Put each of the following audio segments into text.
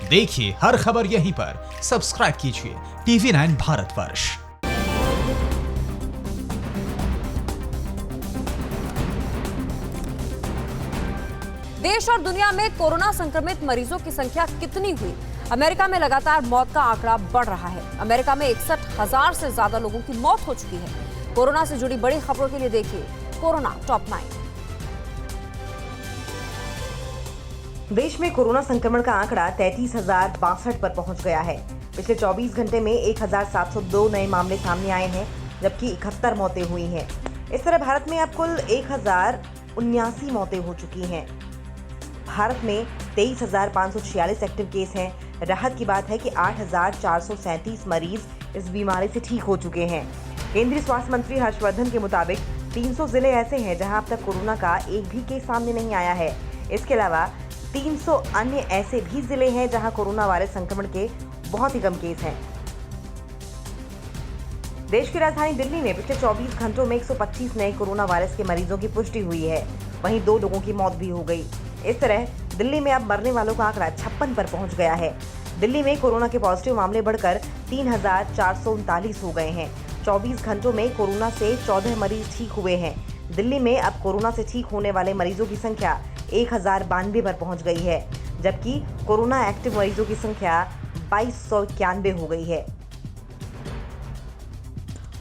देखिए हर खबर यहीं पर। सब्सक्राइब कीजिए TV9 भारतवर्ष। देश और दुनिया में कोरोना संक्रमित मरीजों की संख्या कितनी हुई? अमेरिका में लगातार मौत का आंकड़ा बढ़ रहा है। अमेरिका में 61,000 से ज्यादा लोगों की मौत हो चुकी है। कोरोना से जुड़ी बड़ी खबरों के लिए देखिए कोरोना टॉप 9। देश में कोरोना संक्रमण का आंकड़ा 33,062 पर पहुंच गया है। पिछले 24 घंटे में 1,702 नए मामले सामने आए हैं, जबकि 71 मौतें हुई हैं। इस तरह भारत में अब कुल 1,079 मौतें हो चुकी हैं। भारत में 23,546 एक्टिव केस हैं। राहत की बात है कि 8,437 मरीज इस बीमारी से ठीक हो चुके हैं। केंद्रीय स्वास्थ्य मंत्री हर्षवर्धन के मुताबिक 300 जिले ऐसे हैं जहां अब तक कोरोना का एक भी केस सामने नहीं आया है। इसके अलावा 300 अन्य ऐसे भी जिले हैं जहां कोरोना वायरस संक्रमण के बहुत ही कम केस हैं। देश की राजधानी दिल्ली में पिछले 24 घंटों में 125 नए कोरोना वायरस के मरीजों की पुष्टि हुई है। वहीं 2 लोगों की मौत भी हो गई। इस तरह दिल्ली में अब मरने वालों का आंकड़ा 56 पर पहुंच गया है। दिल्ली में कोरोना के पॉजिटिव मामले बढ़कर 3,439 हो गए हैं। 24 घंटों में कोरोना से 14 मरीज ठीक हुए हैं। दिल्ली में अब कोरोना से ठीक होने वाले मरीजों की संख्या 1,092 पर पहुंच गई है, जबकि कोरोना एक्टिव मरीजों की संख्या 2,291 हो गई है।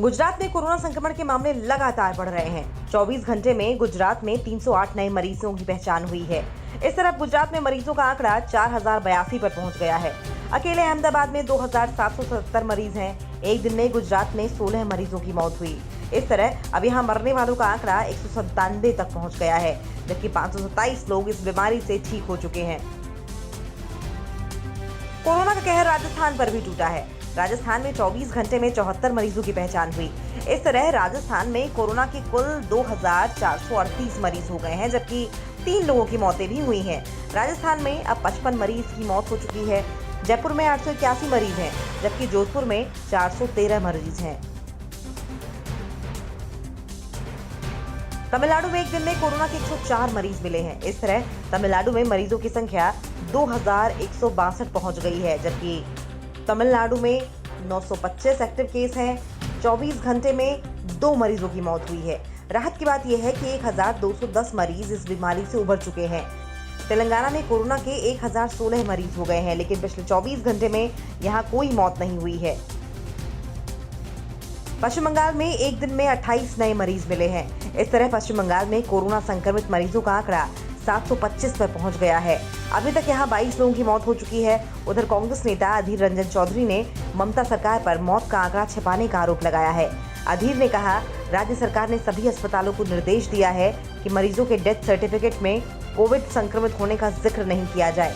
गुजरात में कोरोना संक्रमण के मामले लगातार बढ़ रहे हैं। 24 घंटे में गुजरात में 308 नए मरीजों की पहचान हुई है। इस तरह गुजरात में मरीजों का आंकड़ा 4,082 पर पहुंच गया है। अकेले अहमदाबाद में 2,777 मरीज हैं। एक दिन में गुजरात में 16 मरीजों की मौत हुई। इस तरह अब यहाँ मरने वालों का आंकड़ा 197 तक पहुंच गया है, जबकि 527 लोग इस बीमारी से ठीक हो चुके हैं। कोरोना का कहर राजस्थान पर भी टूटा है। राजस्थान में 24 घंटे में 74 मरीजों की पहचान हुई। इस तरह राजस्थान में कोरोना के कुल 2,438 मरीज हो गए हैं, जबकि 3 लोगों की मौतें भी हुई हैं। राजस्थान में अब 55 मरीज की मौत हो चुकी है। जयपुर में 881 मरीज हैं, जबकि जोधपुर में 413 मरीज हैं। तमिलनाडु में एक दिन में कोरोना के 104 मरीज मिले हैं। इस तरह तमिलनाडु में मरीजों की संख्या 2,162 पहुंच गई है, जबकि तमिलनाडु में 925 एक्टिव केस हैं। 24 घंटे में 2 मरीजों की मौत हुई है। राहत की बात यह है कि 1,210 मरीज इस बीमारी से उबर चुके हैं। तेलंगाना में कोरोना के 1,016 मरीज हो गए हैं, लेकिन पिछले 24 घंटे में यहां कोई मौत नहीं हुई है। पश्चिम बंगाल में एक दिन में 28 नए मरीज मिले हैं। इस तरह पश्चिम बंगाल में कोरोना संक्रमित मरीजों का आंकड़ा 725 पर पहुंच गया है। अभी तक यहां 22 लोगों की मौत हो चुकी है। उधर कांग्रेस नेता अधीर रंजन चौधरी ने ममता सरकार पर मौत का आंकड़ा छिपाने का आरोप लगाया है। अधीर ने कहा, राज्य सरकार ने सभी अस्पतालों को निर्देश दिया है कि मरीजों के डेथ सर्टिफिकेट में कोविड संक्रमित होने का जिक्र नहीं किया जाए।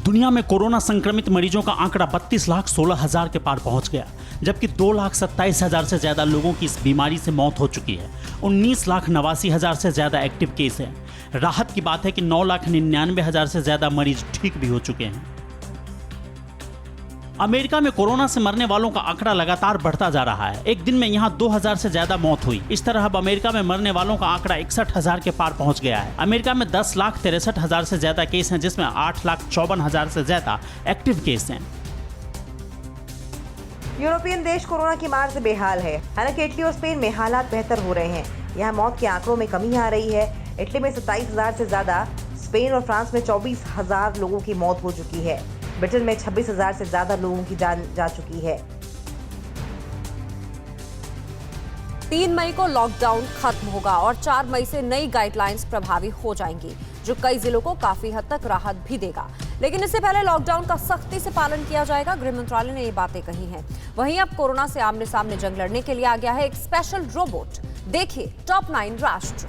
दुनिया में कोरोना संक्रमित मरीजों का आंकड़ा 32,16,000 के पार पहुंच गया, जबकि 2,27,000 से ज्यादा लोगों की इस बीमारी से मौत हो चुकी है। 19,89,000 से ज्यादा एक्टिव केस हैं। राहत की बात है कि 9,99,000 से ज्यादा मरीज ठीक भी हो चुके हैं। अमेरिका में कोरोना से मरने वालों का आंकड़ा लगातार बढ़ता जा रहा है। एक दिन में यहां 2,000 से ज्यादा मौत हुई। इस तरह अब अमेरिका में मरने वालों का आंकड़ा 61,000 के पार पहुंच गया है। अमेरिका में 10,63,000 से ज्यादा केस हैं, जिसमें 8,54,000 से ज्यादा एक्टिव केस हैं। यूरोपियन देश कोरोना की मार से बेहाल है। हालांकि इटली और स्पेन में हालात बेहतर हो रहे हैं। यहाँ मौत के आंकड़ों में कमी आ रही है। इटली में 27,000 से ज्यादा, स्पेन और फ्रांस में 24,000 लोगों की मौत हो चुकी है। ब्रिटेन में 26,000 से ज्यादा लोगों की जान जा चुकी है। 3 मई को लॉकडाउन खत्म होगा और 4 मई से नई गाइडलाइंस प्रभावी हो जाएंगी, जो कई जिलों को काफी हद तक राहत भी देगा। लेकिन इससे पहले लॉकडाउन का सख्ती से पालन किया जाएगा। गृह मंत्रालय ने ये बातें कही हैं। वहीं अब कोरोना से आमने सामने जंग लड़ने के लिए आ गया है एक स्पेशल रोबोट। देखिए टॉप 9 राष्ट्र।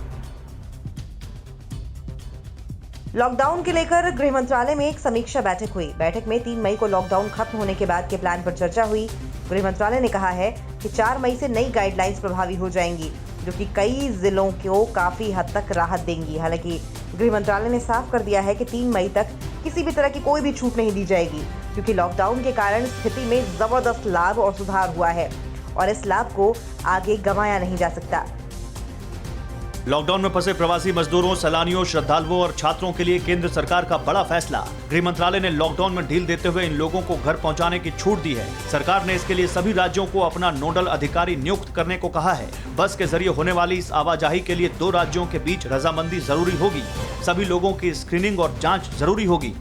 लॉकडाउन के लेकर गृह मंत्रालय में एक समीक्षा बैठक हुई। बैठक में 3 मई को लॉकडाउन खत्म होने के बाद के प्लान पर चर्चा हुई। गृह मंत्रालय ने कहा है कि 4 मई से नई गाइडलाइंस प्रभावी हो जाएंगी, जो कि कई जिलों को काफी हद तक राहत देंगी। हालांकि गृह मंत्रालय ने साफ कर दिया है कि 3 मई तक किसी भी तरह की कोई भी छूट नहीं दी जाएगी, क्योंकि लॉकडाउन के कारण स्थिति में जबरदस्त लाभ और सुधार हुआ है और इस लाभ को आगे गंवाया नहीं जा सकता। लॉकडाउन में फंसे प्रवासी मजदूरों, सैलानियों, श्रद्धालुओं और छात्रों के लिए केंद्र सरकार का बड़ा फैसला। गृह मंत्रालय ने लॉकडाउन में ढील देते हुए इन लोगों को घर पहुंचाने की छूट दी है। सरकार ने इसके लिए सभी राज्यों को अपना नोडल अधिकारी नियुक्त करने को कहा है। बस के जरिए होने वाली इस आवाजाही के लिए 2 राज्यों के बीच रजामंदी जरूरी होगी। सभी लोगों की स्क्रीनिंग और जाँच जरूरी होगी।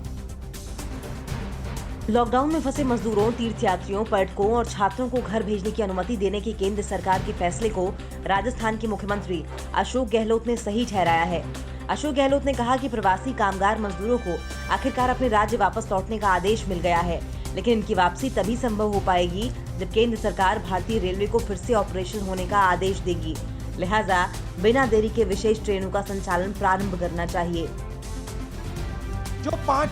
लॉकडाउन में फंसे मजदूरों, तीर्थयात्रियों, पर्यटकों और छात्रों को घर भेजने की अनुमति देने के केंद्र सरकार के फैसले को राजस्थान के मुख्यमंत्री अशोक गहलोत ने सही ठहराया है। अशोक गहलोत ने कहा कि प्रवासी कामगार मजदूरों को आखिरकार अपने राज्य वापस लौटने का आदेश मिल गया है, लेकिन इनकी वापसी तभी संभव हो पाएगी जब केंद्र सरकार भारतीय रेलवे को फिर से ऑपरेशन होने का आदेश देगी। लिहाजा बिना देरी के विशेष ट्रेनों का संचालन प्रारंभ करना चाहिए।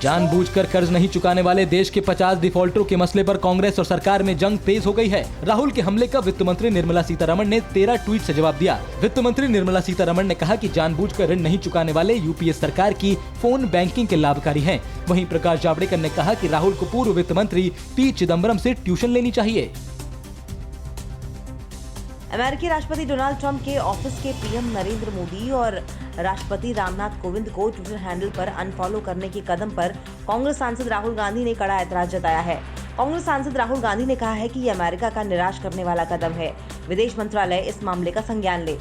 जानबूझकर कर्ज नहीं चुकाने वाले देश के 50 डिफॉल्टरों के मसले पर कांग्रेस और सरकार में जंग तेज हो गई है। राहुल के हमले का वित्त मंत्री निर्मला सीतारमण ने 13 ट्वीट से जवाब दिया। वित्त मंत्री निर्मला सीतारमण ने कहा कि जानबूझकर ऋण नहीं चुकाने वाले यूपीए सरकार की फोन बैंकिंग के लाभकारी हैं। वहीं प्रकाश जावड़ेकर ने कहा कि राहुल को पूर्व वित्त मंत्री पी चिदम्बरम से ट्यूशन लेनी चाहिए। अमेरिकी राष्ट्रपति डोनाल्ड ट्रंप के ऑफिस के पीएम नरेंद्र मोदी और राष्ट्रपति रामनाथ कोविंद को ट्विटर हैंडल पर अनफॉलो करने के कदम पर कांग्रेस सांसद राहुल गांधी ने कड़ा ऐतराज जताया है। कांग्रेस सांसद राहुल गांधी ने कहा है कि ये अमेरिका का निराश करने वाला कदम है। विदेश मंत्रालय इस मामले का संज्ञान ले।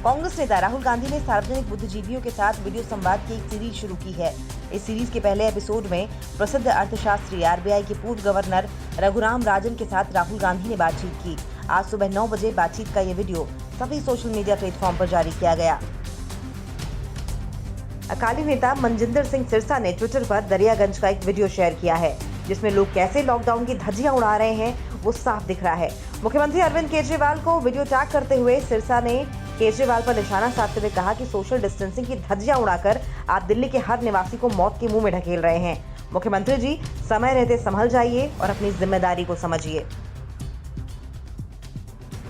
कांग्रेस नेता राहुल गांधी ने सार्वजनिक बुद्धिजीवियों के साथ वीडियो संवाद की एक सीरीज शुरू की है। इस सीरीज के पहले एपिसोड में प्रसिद्ध अर्थशास्त्री आरबीआई के पूर्व गवर्नर रघुराम राजन के साथ राहुल गांधी ने बातचीत की। आज सुबह 9 बजे बातचीत का ये वीडियो सभी सोशल मीडिया प्लेटफॉर्म पर जारी किया गया। अकाली नेता मनजिंदर सिंह सिरसा ने ट्विटर पर दरियागंज का एक वीडियो शेयर किया है, जिसमें लोग कैसे लॉकडाउन की धज्जियां उड़ा रहे हैं वो साफ दिख रहा है। मुख्यमंत्री अरविंद केजरीवाल को वीडियो टैग करते हुए सिरसा ने केजरीवाल पर निशाना साधते हुए कहा कि सोशल डिस्टेंसिंग की धज्जियां उड़ाकर आप दिल्ली के हर निवासी को मौत के मुंह में ढकेल रहे हैं। मुख्यमंत्री जी, समय रहते संभल जाइए और अपनी जिम्मेदारी को समझिए।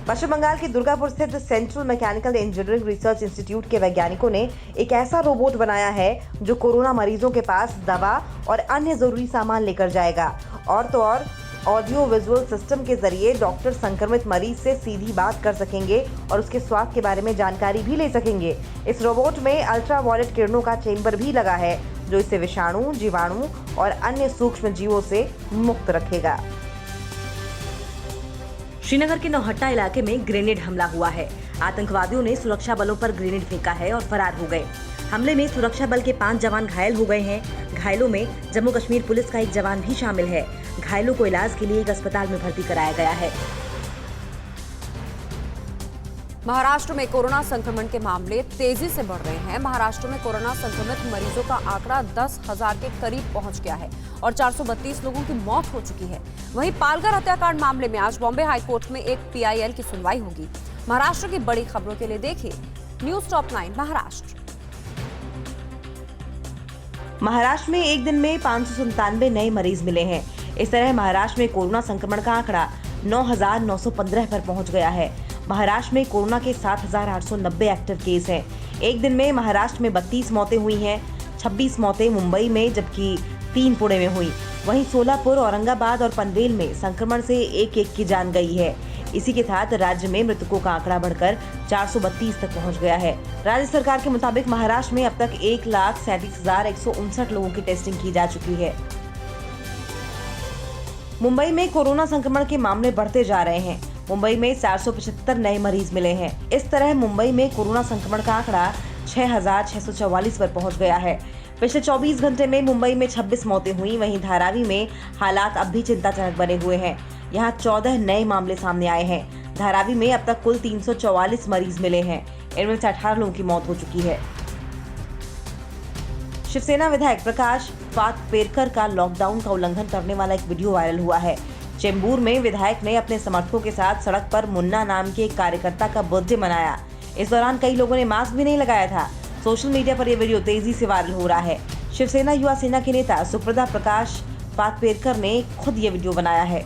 पश्चिम बंगाल के दुर्गापुर स्थित central mechanical engineering research institute के वैज्ञानिकों ने एक ऐसा रोबोट बनाया है जो कोरोना मरीजों के पास दवा और अन्य जरूरी सामान लेकर जाएगा। और तो और ऑडियो विजुअल सिस्टम के जरिए डॉक्टर संक्रमित मरीज से सीधी बात कर सकेंगे और उसके स्वास्थ्य के बारे में जानकारी भी ले सकेंगे। इस रोबोट में अल्ट्रावायलेट किरणों का चेंबर भी लगा है जो इसे विषाणु, जीवाणु और अन्य सूक्ष्म जीवों से मुक्त रखेगा। श्रीनगर के नौहट्टा इलाके में ग्रेनेड हमला हुआ है। आतंकवादियों ने सुरक्षा बलों पर ग्रेनेड फेंका है और फरार हो गए। हमले में सुरक्षा बल के 5 जवान घायल हो गए हैं। घायलों में जम्मू कश्मीर पुलिस का एक जवान भी शामिल है। घायलों को इलाज के लिए एक अस्पताल में भर्ती कराया गया है। महाराष्ट्र में कोरोना संक्रमण के मामले तेजी से बढ़ रहे हैं। महाराष्ट्र में कोरोना संक्रमित मरीजों का आंकड़ा 10,000 के करीब पहुंच गया है और 432 लोगों की मौत हो चुकी है। वहीं पालघर हत्याकांड मामले में आज बॉम्बे हाईकोर्ट में एक पीआईएल की सुनवाई होगी। महाराष्ट्र की बड़ी खबरों के लिए देखिए न्यूज टॉप 9 महाराष्ट्र। महाराष्ट्र में एक दिन में 597 नए मरीज मिले हैं। इस तरह महाराष्ट्र में कोरोना संक्रमण का आंकड़ा 9,915 पर पहुंच गया है। महाराष्ट्र में कोरोना के 7,890 एक्टिव केस हैं। एक दिन में महाराष्ट्र में 32 मौतें हुई हैं। 26 मौतें मुंबई में जबकि 3 पुणे में हुई। वहीं सोलापुर, औरंगाबाद और पनवेल में संक्रमण से एक की जान गई है। इसी के साथ राज्य में मृतकों का आंकड़ा बढ़कर 432 तक पहुंच गया है। राज्य सरकार के मुताबिक महाराष्ट्र में अब तक 1,37,159 लोगों की टेस्टिंग की जा चुकी है। मुंबई में कोरोना संक्रमण के मामले बढ़ते जा रहे हैं। मुंबई में 475 नए मरीज मिले हैं। इस तरह मुंबई में कोरोना संक्रमण का आंकड़ा 6,644 पर पहुंच गया है। पिछले 24 घंटे में मुंबई में 26 मौतें हुई। वहीं धारावी में हालात अब भी चिंताजनक बने हुए हैं। यहाँ 14 नए मामले सामने आए हैं। धारावी में अब तक कुल 344 मरीज मिले हैं। इनमें से 18 लोगों की मौत हो चुकी है। शिवसेना विधायक प्रकाश पातपेरकर का लॉकडाउन का उल्लंघन करने वाला एक वीडियो वायरल हुआ है। चेंबूर में विधायक ने अपने समर्थकों के साथ सड़क पर मुन्ना नाम के एक कार्यकर्ता का बर्थडे मनाया। इस दौरान कई लोगों ने मास्क भी नहीं लगाया था। सोशल मीडिया पर यह वीडियो तेजी से वायरल हो रहा है। शिवसेना युवा सेना के नेता सुप्रदा प्रकाश पातपेरकर ने खुद ये वीडियो बनाया है।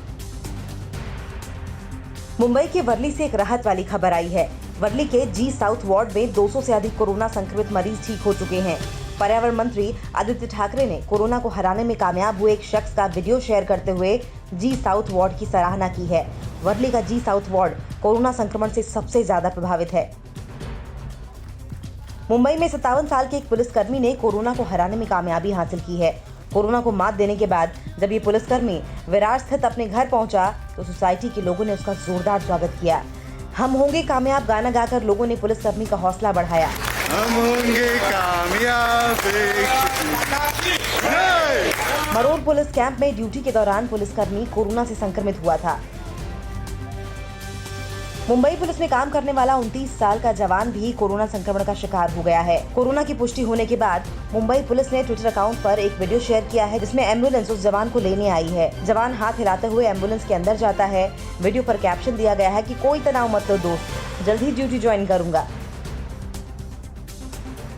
मुंबई के वर्ली से एक राहत वाली खबर आई है। वर्ली के जी साउथ वार्ड में 200 से अधिक कोरोना संक्रमित मरीज ठीक हो चुके हैं। पर्यावरण मंत्री आदित्य ठाकरे ने कोरोना को हराने में कामयाब हुए एक शख्स का वीडियो शेयर करते हुए जी साउथ वार्ड की सराहना की है। वर्ली का जी साउथ वार्ड कोरोना संक्रमण से सबसे ज्यादा प्रभावित है। मुंबई में 57 साल के एक पुलिसकर्मी ने कोरोना को हराने में कामयाबी हासिल की है। कोरोना को मात देने के बाद जब ये पुलिसकर्मी विरार स्थित अपने घर पहुंचा तो सोसाइटी के लोगों ने उसका जोरदार स्वागत किया। हम होंगे कामयाब गाना गाकर लोगों ने पुलिसकर्मी का हौसला बढ़ाया। हम होंगे कामयाब। मरोड़ पुलिस कैंप में ड्यूटी के दौरान पुलिसकर्मी कोरोना से संक्रमित हुआ था। मुंबई पुलिस में काम करने वाला 29 साल का जवान भी कोरोना संक्रमण का शिकार हो गया है। कोरोना की पुष्टि होने के बाद मुंबई पुलिस ने ट्विटर अकाउंट पर एक वीडियो शेयर किया है जिसमें एम्बुलेंस उस जवान को लेने आई है। जवान हाथ हिलाते हुए एम्बुलेंस के अंदर जाता है। वीडियो पर कैप्शन दिया गया है कि कोई तनाव मत लो दोस्त, जल्द ही ड्यूटी ज्वाइन करूंगा।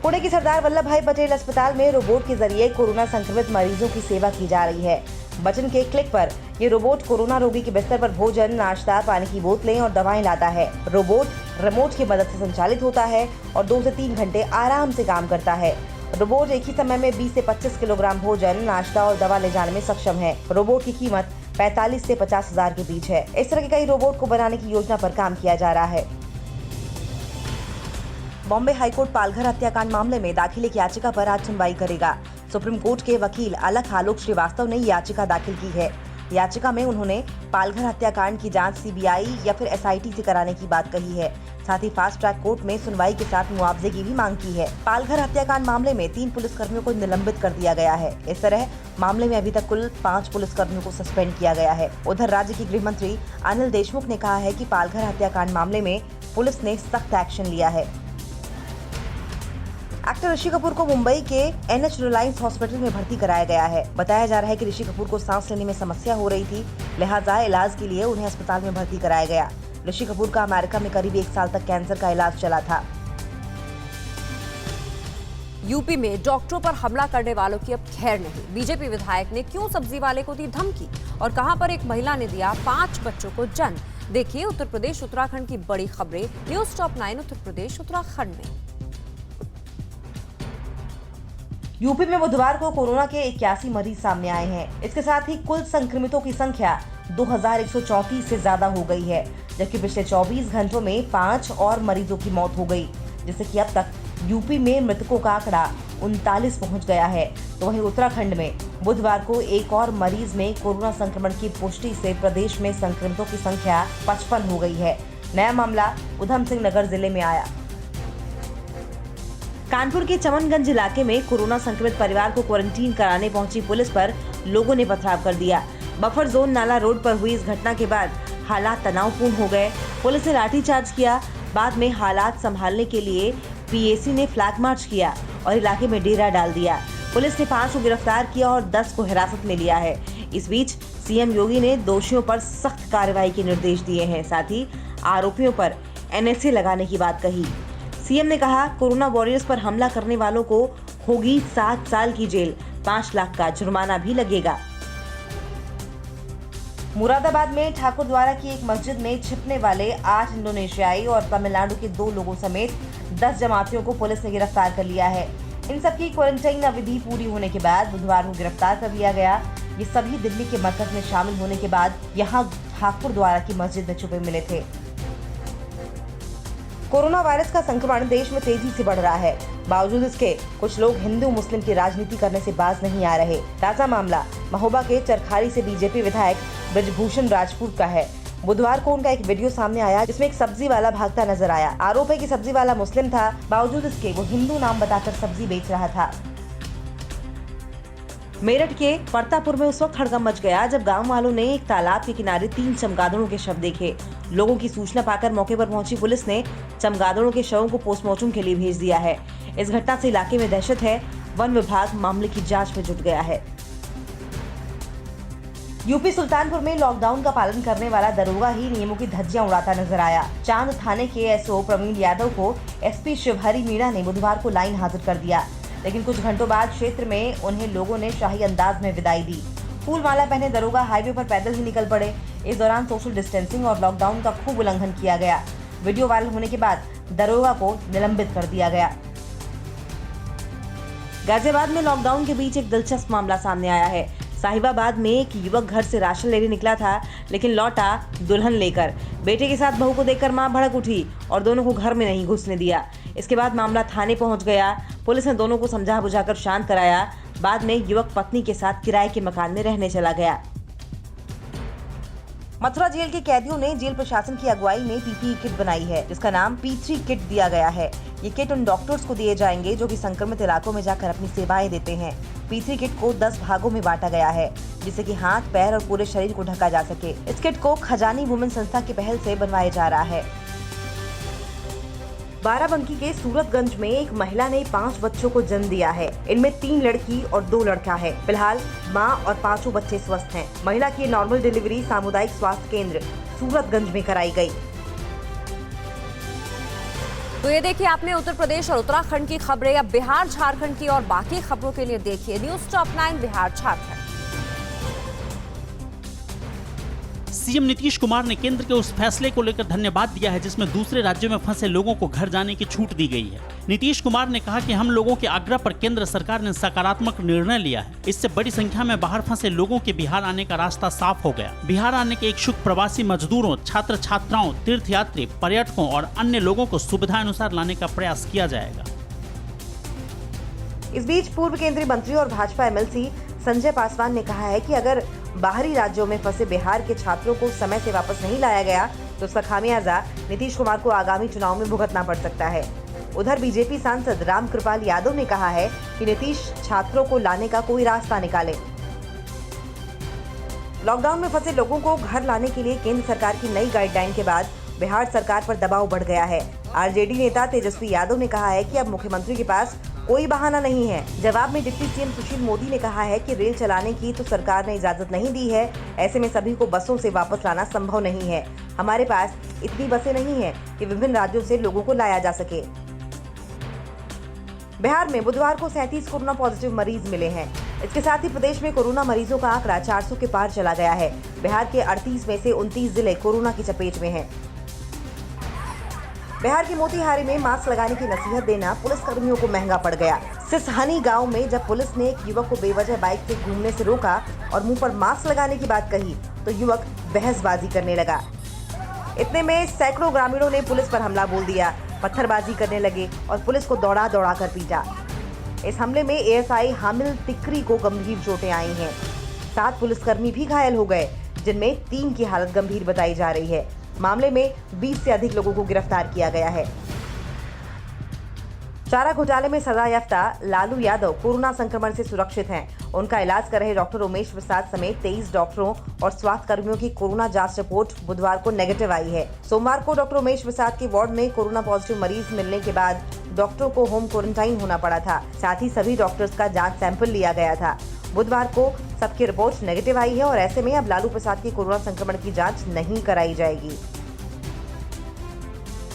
पुणे की सरदार वल्लभ भाई पटेल अस्पताल में रोबोट के जरिए कोरोना संक्रमित मरीजों की सेवा की जा रही है। बटन के क्लिक पर ये रोबोट कोरोना रोगी के बिस्तर पर भोजन, नाश्ता, पानी की बोतलें और दवाएं लाता है। रोबोट रिमोट की मदद से संचालित होता है और 2 से 3 घंटे आराम से काम करता है। रोबोट एक ही समय में 20 से 25 किलोग्राम भोजन, नाश्ता और दवा ले जाने में सक्षम है। रोबोट की कीमत 45 से 50 हजार के बीच है। इस तरह के कई रोबोट को बनाने की योजना पर काम किया जा रहा है। बॉम्बे हाईकोर्ट पालघर हत्याकांड मामले में दाखिल एक याचिका पर आज सुनवाई करेगा। सुप्रीम कोर्ट के वकील अलख आलोक श्रीवास्तव ने याचिका दाखिल की है। याचिका में उन्होंने पालघर हत्याकांड की जांच सीबीआई या फिर एसआईटी से कराने की बात कही है। साथ ही फास्ट ट्रैक कोर्ट में सुनवाई के साथ मुआवजे की भी मांग की है। पालघर हत्याकांड मामले में 3 पुलिसकर्मियों को निलंबित कर दिया गया है। इस तरह मामले में अभी तक कुल 5 पुलिसकर्मियों को सस्पेंड किया गया है। उधर राज्य के गृह मंत्री अनिल देशमुख ने कहा है कि पालघर हत्याकांड मामले में पुलिस ने सख्त एक्शन लिया है। एक्टर ऋषि कपूर को मुंबई के NH रिलायंस हॉस्पिटल में भर्ती कराया गया है। बताया जा रहा है कि ऋषि कपूर को सांस लेने में समस्या हो रही थी, लिहाजा इलाज के लिए उन्हें अस्पताल में भर्ती कराया गया। ऋषि कपूर का अमेरिका में करीब 1 साल तक कैंसर का इलाज चला था। यूपी में डॉक्टरों पर हमला करने वालों की अब खैर नहीं। बीजेपी विधायक ने क्यों सब्जी वाले को दी धमकी और कहां पर एक महिला ने दिया 5 बच्चों को जन्म। देखिए उत्तर प्रदेश उत्तराखंड की बड़ी खबरें न्यूज टॉप 9 उत्तर प्रदेश उत्तराखंड में। यूपी में बुधवार को कोरोना के 81 मरीज सामने आए हैं। इसके साथ ही कुल संक्रमितों की संख्या 2134 से ज्यादा हो गई है, जबकि पिछले 24 घंटों में 5 और मरीजों की मौत हो गई, जिससे कि अब तक यूपी में मृतकों का आंकड़ा 39 पहुंच गया है। तो वहीं उत्तराखंड में बुधवार को एक और मरीज में कोरोना संक्रमण की पुष्टि से प्रदेश में संक्रमितों की संख्या 55 हो गई है। नया मामला उधम सिंह नगर जिले में आया। कानपुर के चमनगंज इलाके में कोरोना संक्रमित परिवार को क्वारंटीन कराने पहुंची पुलिस पर लोगों ने पथराव कर दिया। बफर जोन नाला रोड पर हुई इस घटना के बाद हालात तनावपूर्ण हो गए। पुलिस ने लाठीचार्ज किया। बाद में हालात संभालने के लिए पीएसी ने फ्लैग मार्च किया और इलाके में डेरा डाल दिया। पुलिस ने 5 को गिरफ्तार किया और 10 को हिरासत में लिया है। इस बीच सीएम योगी ने दोषियों पर सख्त कार्रवाई के निर्देश दिए हैं। साथ ही आरोपियों पर NSA लगाने की बात कही। सीएम ने कहा कोरोना वॉरियर्स पर हमला करने वालों को होगी 7 साल की जेल, 5 लाख का जुर्माना भी लगेगा। मुरादाबाद में ठाकुर द्वारा की एक मस्जिद में छिपने वाले 8 इंडोनेशियाई और तमिलनाडु के 2 लोगों समेत 10 जमातियों को पुलिस ने गिरफ्तार कर लिया है। इन सबकी क्वारंटाइन अवधि पूरी होने के बाद बुधवार को गिरफ्तार कर लिया गया। ये सभी दिल्ली के मरकज में शामिल होने के बाद यहाँ ठाकुर द्वारा की मस्जिद में छुपे मिले थे। कोरोना वायरस का संक्रमण देश में तेजी से बढ़ रहा है। बावजूद इसके कुछ लोग हिंदू मुस्लिम की राजनीति करने से बाज नहीं आ रहे। ताजा मामला महोबा के चरखारी से बीजेपी विधायक ब्रजभूषण राजपूत का है। बुधवार को उनका एक वीडियो सामने आया जिसमें एक सब्जी वाला भागता नजर आया। आरोप है कि सब्जी वाला मुस्लिम था, बावजूद इसके वो हिंदू नाम बताकर सब्जी बेच रहा था। मेरठ के परतापुर में उस वक्त हड़कंप मच गया जब गांव वालों ने एक तालाब के किनारे 3 चमगादड़ों के शव देखे। लोगों की सूचना पाकर मौके पर पहुंची पुलिस ने चमगादड़ों के शवों को पोस्टमार्टम के लिए भेज दिया है। इस घटना से इलाके में दहशत है। वन विभाग मामले की जांच में जुट गया है। यूपी सुल्तानपुर में लॉकडाउन का पालन करने वाला दरोगा ही नियमों की धज्जियां उड़ाता नजर आया। चांद थाने के एसओ प्रवीण यादव को एसपी शिवहरी मीणा ने बुधवार को लाइन हाजिर कर दिया, लेकिन कुछ घंटों बाद क्षेत्र में उन्हें लोगों ने शाही अंदाज में विदाई दी। फूल माला पहने दरोगा हाईवे पर पैदल ही निकल पड़े। इस दौरान सोशल डिस्टेंसिंग और लॉकडाउन का खूब उल्लंघन किया गया। वीडियो वायरल होने के बाद दरोगा को निलंबित कर दिया गया। गाजियाबाद में लॉकडाउन के बीच एक दिलचस्प मामला सामने आया है। साहिबाबाद में एक युवक घर से राशन लेने निकला था, लेकिन लौटा दुल्हन लेकर। बेटे के साथ बहू को देखकर मां भड़क उठी और दोनों को घर में नहीं घुसने दिया। इसके बाद मामला थाने पहुंच गया। पुलिस ने दोनों को समझा बुझाकर शांत कराया। बाद में युवक पत्नी के साथ किराए के मकान में रहने चला गया। मथुरा जेल के कैदियों ने जेल प्रशासन की अगुवाई में पीपीई किट बनाई है, जिसका नाम P3 किट दिया गया है। ये किट उन डॉक्टर्स को दिए जाएंगे जो कि संक्रमित इलाकों में जाकर अपनी सेवाएं देते हैं। P3 किट को 10 भागों में बांटा गया है, जिससे कि हाथ, पैर और पूरे शरीर को ढका जा सके। इस किट को खजानी वुमेन संस्था की पहल से बनवाया जा रहा है। बाराबंकी के सूरतगंज में एक महिला ने 5 बच्चों को जन्म दिया है। इनमें 3 लड़की और 2 लड़का है। फिलहाल मां और 5 बच्चे स्वस्थ हैं। महिला की नॉर्मल डिलीवरी सामुदायिक स्वास्थ्य केंद्र सूरतगंज में कराई गई। तो ये देखिए आपने उत्तर प्रदेश और उत्तराखंड की खबरें। अब बिहार झारखंड की और बाकी खबरों के लिए देखिए news top 9 Bihar Jharkhand. CM Nitish Kumar ने केंद्र के उस फैसले को लेकर धन्यवाद दिया है जिसमें दूसरे राज्यों में फंसे लोगों को घर जाने की छूट दी गई है। नीतीश कुमार ने कहा कि हम लोगों के आग्रह पर केंद्र सरकार ने सकारात्मक निर्णय लिया है। इससे बड़ी संख्या में बाहर फंसे लोगों के बिहार आने का रास्ता साफ हो गया। बिहार आने के इच्छुक प्रवासी मजदूरों, छात्र छात्राओं, तीर्थयात्री, पर्यटकों और अन्य लोगों को सुविधा अनुसार लाने का प्रयास किया जाएगा। इस बीच पूर्व केंद्रीय मंत्री और भाजपा एमएलसी संजय पासवान ने कहा है कि अगर बाहरी राज्यों में फंसे बिहार के छात्रों को समय से वापस नहीं लाया गया तो उसका खामियाजा नीतीश कुमार को आगामी चुनाव में भुगतना पड़ सकता है। उधर बीजेपी सांसद रामकृपाल यादव ने कहा है कि नीतीश छात्रों को लाने का कोई रास्ता निकाले। लॉकडाउन में फंसे लोगों को घर लाने के लिए केंद्र सरकार की नई गाइडलाइन के बाद बिहार सरकार पर दबाव बढ़ गया है। आरजेडी नेता तेजस्वी यादव ने कहा है कि अब मुख्यमंत्री के पास कोई बहाना नहीं है। जवाब में डिप्टी सीएम सुशील मोदी ने कहा है कि रेल चलाने की तो सरकार ने इजाजत नहीं दी है, ऐसे में सभी को बसों से वापस लाना संभव नहीं है। हमारे पास इतनी बसें नहीं हैं कि विभिन्न राज्यों से लोगों को लाया जा सके। बिहार में बुधवार को 37 कोरोना पॉजिटिव मरीज मिले हैं। इसके साथ ही प्रदेश में कोरोना मरीजों का आंकड़ा 400 के पार चला गया है। बिहार के 38 में से 29 जिले कोरोना की चपेट में हैं। बिहार के मोतिहारी में मास्क लगाने की नसीहत देना पुलिस कर्मियों को महंगा पड़ गया। सिसहनी गांव में जब पुलिस ने एक युवक को बेवजह बाइक से घूमने से रोका और मुंह पर मास्क लगाने की बात कही तो युवक बहसबाजी करने लगा। इतने में सैकड़ों ग्रामीणों ने पुलिस पर हमला बोल दिया, पत्थरबाजी करने लगे और पुलिस को दौड़ा दौड़ा कर पीटा। इस हमले में एएसआई हामिल तिकरी को गंभीर चोटें आई हैं। 7 पुलिसकर्मी भी घायल हो गए, जिनमें 3 की हालत गंभीर बताई जा रही है। मामले में 20 से अधिक लोगों को गिरफ्तार किया गया है। चारा घोटाले में सजायाफ्ता लालू यादव कोरोना संक्रमण से सुरक्षित हैं। उनका इलाज कर रहे डॉक्टर उमेश प्रसाद समेत 23 डॉक्टरों और स्वास्थ्य कर्मियों की कोरोना जांच रिपोर्ट बुधवार को नेगेटिव आई है। सोमवार को डॉक्टर उमेश प्रसाद के वार्ड में कोरोना पॉजिटिव मरीज मिलने के बाद डॉक्टरों को होम क्वारंटाइन होना पड़ा था। साथ ही सभी डॉक्टर्स का जांच सैंपल लिया गया था। बुधवार को सबकी रिपोर्ट नेगेटिव आई है और ऐसे में अब लालू प्रसाद की कोरोना संक्रमण की जांच नहीं कराई जाएगी।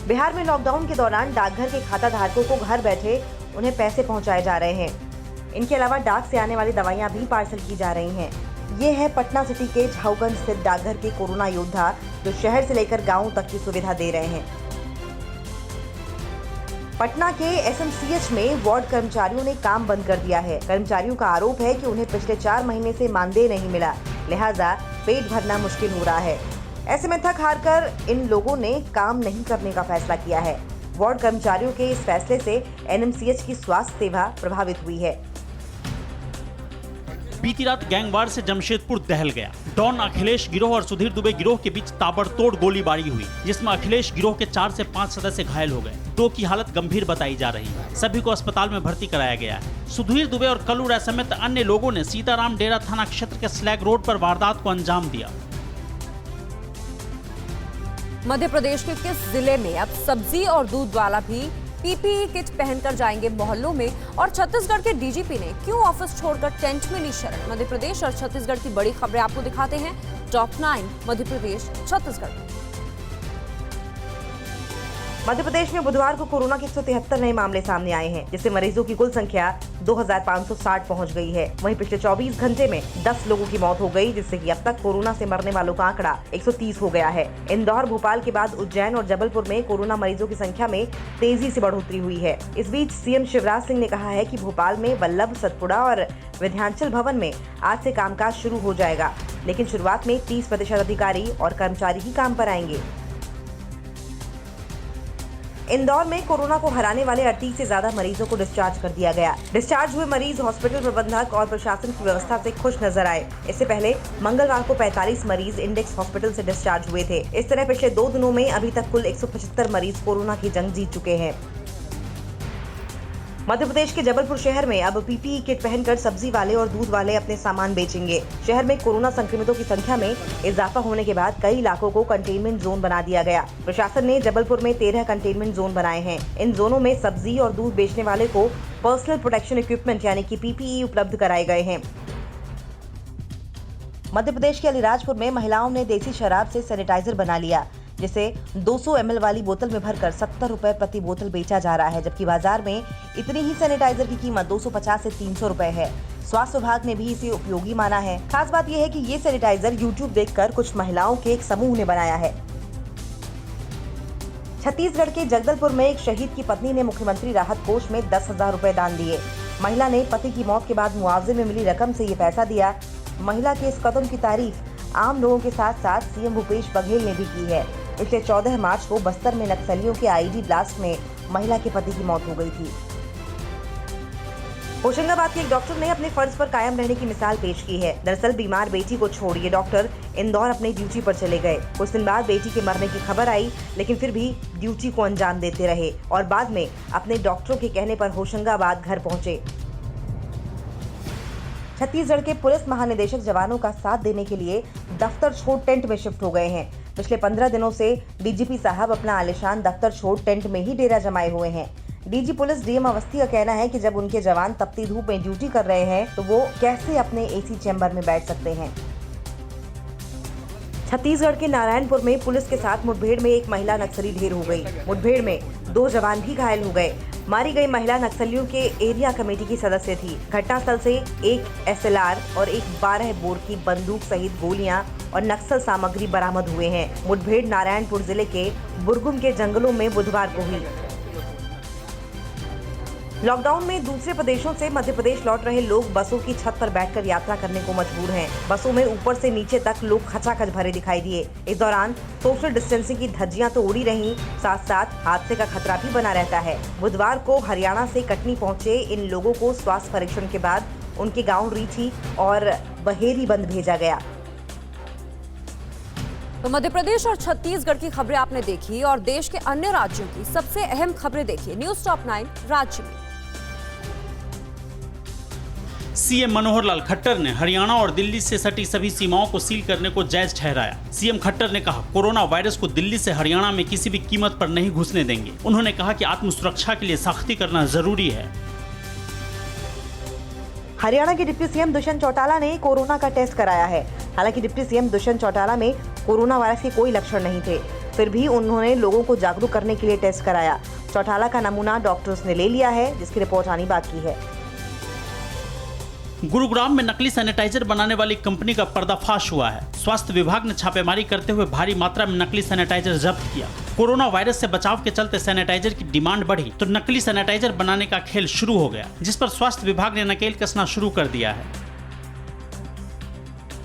बिहार में लॉकडाउन के दौरान डाकघर के खाता धारकों को घर बैठे उन्हें पैसे पहुंचाए जा रहे हैं। इनके अलावा डाक से आने वाली दवाइयां भी पार्सल की जा रही हैं। ये है पटना सिटी के झाऊगंज स्थित डाकघर के कोरोना योद्धा जो शहर से लेकर गाँव तक की सुविधा दे रहे हैं। पटना के एसएमसीएच में वार्ड कर्मचारियों ने काम बंद कर दिया है। कर्मचारियों का आरोप है कि उन्हें पिछले 4 महीने से मानदेय नहीं मिला, लिहाजा पेट भरना मुश्किल हो रहा है। ऐसे में थक हार कर इन लोगों ने काम नहीं करने का फैसला किया है। वार्ड कर्मचारियों के इस फैसले से एनएमसीएच की स्वास्थ्य सेवा प्रभावित हुई है। बीती रात गैंगवार से जमशेदपुर दहल गया। डॉन अखिलेश गिरोह और सुधीर दुबे गिरोह के बीच ताबड़तोड़ गोलीबारी हुई, जिसमें अखिलेश गिरोह के 4 से 5 सदस्य घायल हो गए। 2 की हालत गंभीर बताई जा रही है। सभी को अस्पताल में भर्ती कराया गया है। सुधीर दुबे और कल्लू राय समेत अन्य लोगों ने सीताराम डेरा थाना क्षेत्र के स्लैग रोड पर वारदात को अंजाम दिया। मध्य प्रदेश के किस जिले में अब सब्जी और दूध वाला भी पीपीई किट पहनकर जाएंगे मोहल्लों में, और छत्तीसगढ़ के डीजीपी ने क्यों ऑफिस छोड़कर टेंट में ली शरण। मध्य प्रदेश और छत्तीसगढ़ की बड़ी खबरें आपको दिखाते हैं टॉप 9 मध्य प्रदेश छत्तीसगढ़। मध्य प्रदेश में बुधवार को कोरोना के 173 नए मामले सामने आए हैं, जिससे मरीजों की कुल संख्या 2560 पहुंच गई है। वहीं पिछले 24 घंटे में 10 लोगों की मौत हो गई, जिससे कि अब तक कोरोना से मरने वालों का आंकड़ा 130 हो गया है। इंदौर, भोपाल के बाद उज्जैन और जबलपुर में कोरोना मरीजों की संख्या में तेजी से बढ़ोतरी हुई है। इस बीच सीएम शिवराज सिंह ने कहा है कि भोपाल में वल्लभ, सतपुड़ा और विंध्याचल भवन में आज से कामकाज शुरू हो जाएगा, लेकिन शुरुआत में 30% अधिकारी और कर्मचारी ही काम पर आएंगे। इंदौर में कोरोना को हराने वाले 38 से ज्यादा मरीजों को डिस्चार्ज कर दिया गया। डिस्चार्ज हुए मरीज हॉस्पिटल प्रबंधक और प्रशासन की व्यवस्था से खुश नजर आए। इससे पहले मंगलवार को 45 मरीज इंडेक्स हॉस्पिटल से डिस्चार्ज हुए थे। इस तरह पिछले 2 दिनों में अभी तक कुल 175 मरीज कोरोना की जंग जीत चुके हैं। मध्य प्रदेश के जबलपुर शहर में अब पीपीई किट पहनकर सब्जी वाले और दूध वाले अपने सामान बेचेंगे। शहर में कोरोना संक्रमितों की संख्या में इजाफा होने के बाद कई इलाकों को कंटेनमेंट जोन बना दिया गया। प्रशासन ने जबलपुर में 13 कंटेनमेंट जोन बनाए हैं। इन जोनों में सब्जी और दूध बेचने वाले को पर्सनल प्रोटेक्शन इक्विपमेंट यानी कि पीपीई उपलब्ध कराए गए हैं। मध्य प्रदेश के अलीराजपुर में महिलाओं ने देसी शराब से सैनिटाइजर बना लिया, जिसे 200 ml वाली बोतल में भरकर 70 रुपए प्रति बोतल बेचा जा रहा है, जबकि बाजार में इतनी ही सैनिटाइजर की कीमत 250 से 300 रुपए है। स्वास्थ्य विभाग ने भी इसे उपयोगी माना है। खास बात यह है कि ये सैनिटाइजर YouTube देखकर कुछ महिलाओं के एक समूह ने बनाया है। छत्तीसगढ़ के जगदलपुर में एक शहीद की पत्नी ने मुख्यमंत्री राहत कोष में 10,000 रुपए दान दिए। महिला ने पति की मौत के बाद मुआवजे में मिली रकम से ये पैसा दिया। महिला के इस कदम की तारीफ आम लोगों के साथ साथ सीएम भूपेश बघेल ने भी की है। पिछले 14 मार्च को बस्तर में नक्सलियों के आईडी ब्लास्ट में महिला के पति की मौत हो गई थी। होशंगाबाद के एक डॉक्टर ने अपने फर्ज पर कायम रहने की मिसाल पेश की है। दरअसल बीमार बेटी को छोड़ ये डॉक्टर इंदौर अपनी ड्यूटी पर चले गए। कुछ दिन बाद बेटी के मरने की खबर आई, लेकिन फिर भी ड्यूटी को अंजाम देते रहे और बाद में अपने डॉक्टरों के कहने पर होशंगाबाद घर पहुंचे। छत्तीसगढ़ के पुलिस महानिदेशक जवानों का साथ देने के लिए दफ्तर छोड़ टेंट में शिफ्ट हो गए हैं। पिछले 15 दिनों से डीजीपी साहब अपना आलिशान दफ्तर छोड़ टेंट में ही डेरा जमाए हुए हैं। डीजी पुलिस डीएम अवस्थी का कहना है कि जब उनके जवान तपती धूप में ड्यूटी कर रहे हैं तो वो कैसे अपने एसी चैम्बर में बैठ सकते हैं। छत्तीसगढ़ के नारायणपुर में पुलिस के साथ मुठभेड़ में एक महिला नक्सली ढेर हो गई। मुठभेड़ में 2 जवान भी घायल हो गए। मारी गई महिला नक्सलियों के एरिया कमेटी की सदस्य थी। घटनास्थल से एक SLR और एक 12 बोर की बंदूक सहित गोलियां और नक्सल सामग्री बरामद हुए हैं। मुठभेड़ नारायणपुर जिले के बुरगुम के जंगलों में बुधवार को हुई। लॉकडाउन में दूसरे प्रदेशों से मध्य प्रदेश लौट रहे लोग बसों की छत पर बैठकर यात्रा करने को मजबूर हैं। बसों में ऊपर से नीचे तक लोग खचाखच भरे दिखाई दिए। इस दौरान सोशल डिस्टेंसिंग की धज्जियां तो उड़ी रहीं, साथ साथ हादसे का खतरा भी बना रहता है। बुधवार को हरियाणा से कटनी पहुंचे इन लोगों को स्वास्थ्य परीक्षण के बाद उनके गाँव रीठी और बहेरीबंद भेजा गया। तो मध्य प्रदेश और छत्तीसगढ़ की खबरें आपने देखी और देश के अन्य राज्यों की सबसे अहम खबरें देखिए न्यूज़ टॉप 9 राज्य में। सीएम मनोहर लाल खट्टर ने हरियाणा और दिल्ली से सटी सभी सीमाओं को सील करने को जायज ठहराया। सीएम खट्टर ने कहा, कोरोना वायरस को दिल्ली से हरियाणा में किसी भी कीमत पर नहीं घुसने देंगे। उन्होंने कहा कि आत्म सुरक्षा के लिए सख्ती करना जरूरी है। हरियाणा के डिप्टी सीएम दुष्यंत चौटाला ने कोरोना का टेस्ट कराया है। हालांकि डिप्टी सीएम दुष्यंत चौटाला में कोरोना वायरस के कोई लक्षण नहीं थे, फिर भी उन्होंने लोगों को जागरूक करने के लिए टेस्ट कराया। चौटाला का नमूना डॉक्टर्स ने ले लिया है, जिसकी रिपोर्ट आनी बाकी है। गुरुग्राम में नकली सैनिटाइजर बनाने वाली कंपनी का पर्दाफाश हुआ है। स्वास्थ्य विभाग ने छापेमारी करते हुए भारी मात्रा में नकली सैनिटाइजर जब्त किया। कोरोना वायरस से बचाव के चलते सैनिटाइजर की डिमांड बढ़ी तो नकली सैनिटाइजर बनाने का खेल शुरू हो गया, जिस पर स्वास्थ्य विभाग ने नकेल कसना शुरू कर दिया है।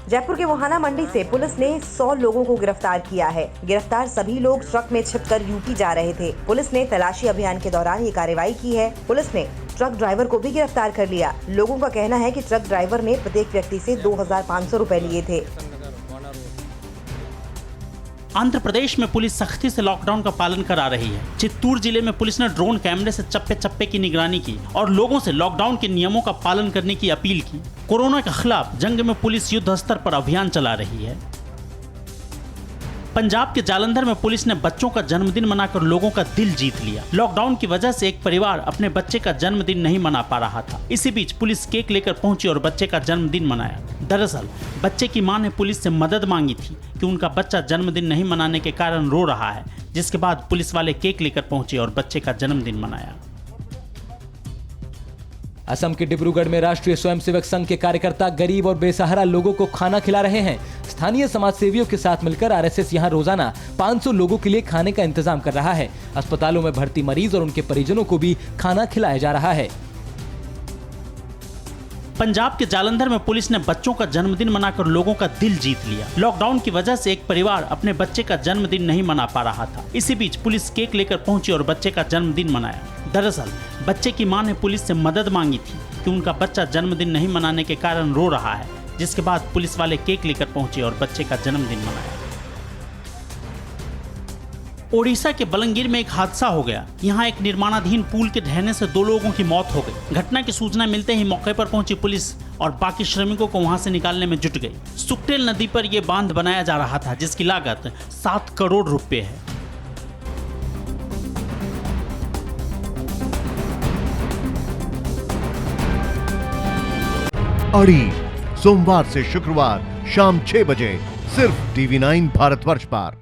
जयपुर के मोहाना मंडी से पुलिस ने 100 लोगों को गिरफ्तार किया है। गिरफ्तार सभी लोग ट्रक में छिपकर यूपी जा रहे थे। पुलिस ने तलाशी अभियान के दौरान ये कार्रवाई की है। पुलिस ने ट्रक ड्राइवर को भी गिरफ्तार कर लिया। लोगों का कहना है कि ट्रक ड्राइवर ने प्रत्येक व्यक्ति से 2,500 रुपए लिए थे। आंध्र प्रदेश में पुलिस सख्ती से लॉकडाउन का पालन करा रही है। चित्तूर जिले में पुलिस ने ड्रोन कैमरे से चप्पे चप्पे की निगरानी की और लोगों से लॉकडाउन के नियमों का पालन करने की अपील की। कोरोना के खिलाफ जंग में पुलिस युद्ध स्तर पर अभियान चला रही है। पंजाब के जालंधर में पुलिस ने बच्चों का जन्मदिन मनाकर लोगों का दिल जीत लिया। लॉकडाउन की वजह से एक परिवार अपने बच्चे का जन्मदिन नहीं मना पा रहा था। इसी बीच पुलिस केक लेकर पहुंची और बच्चे का जन्मदिन मनाया। दरअसल बच्चे की मां ने पुलिस से मदद मांगी थी कि उनका बच्चा जन्मदिन नहीं मनाने के कारण रो रहा है, जिसके बाद पुलिस वाले केक लेकर पहुंचे और बच्चे का जन्मदिन मनाया। असम के डिब्रूगढ़ में राष्ट्रीय स्वयंसेवक संघ के कार्यकर्ता गरीब और बेसहारा लोगों को खाना खिला रहे हैं। स्थानीय समाज सेवियों के साथ मिलकर आरएसएस यहां रोजाना 500 लोगों के लिए खाने का इंतजाम कर रहा है। अस्पतालों में भर्ती मरीज और उनके परिजनों को भी खाना खिलाया जा रहा है। पंजाब के जालंधर में पुलिस ने बच्चों का जन्मदिन मनाकर लोगों का दिल जीत लिया। लॉकडाउन की वजह से एक परिवार अपने बच्चे का जन्मदिन नहीं मना पा रहा था। इसी बीच पुलिस केक लेकर पहुंची और बच्चे का जन्मदिन मनाया। दरअसल बच्चे की मां ने पुलिस से मदद मांगी थी कि उनका बच्चा जन्मदिन नहीं मनाने के कारण रो रहा है, जिसके बाद पुलिस वाले केक लेकर पहुंचे और बच्चे का जन्मदिन मनाया। ओडिशा के बलंगीर में एक हादसा हो गया। यहाँ एक निर्माणाधीन पुल के ढहने से 2 लोगों की मौत हो गई। घटना की सूचना मिलते ही मौके पर पहुंची पुलिस और बाकी श्रमिकों को वहां से निकालने में जुट गई। सुकटेल नदी पर यह बांध बनाया जा रहा था, जिसकी लागत 7 करोड़ रुपए है। अड़ी सोमवार से शुक्रवार शाम 6 बजे सिर्फ TV9 भारतवर्ष पर।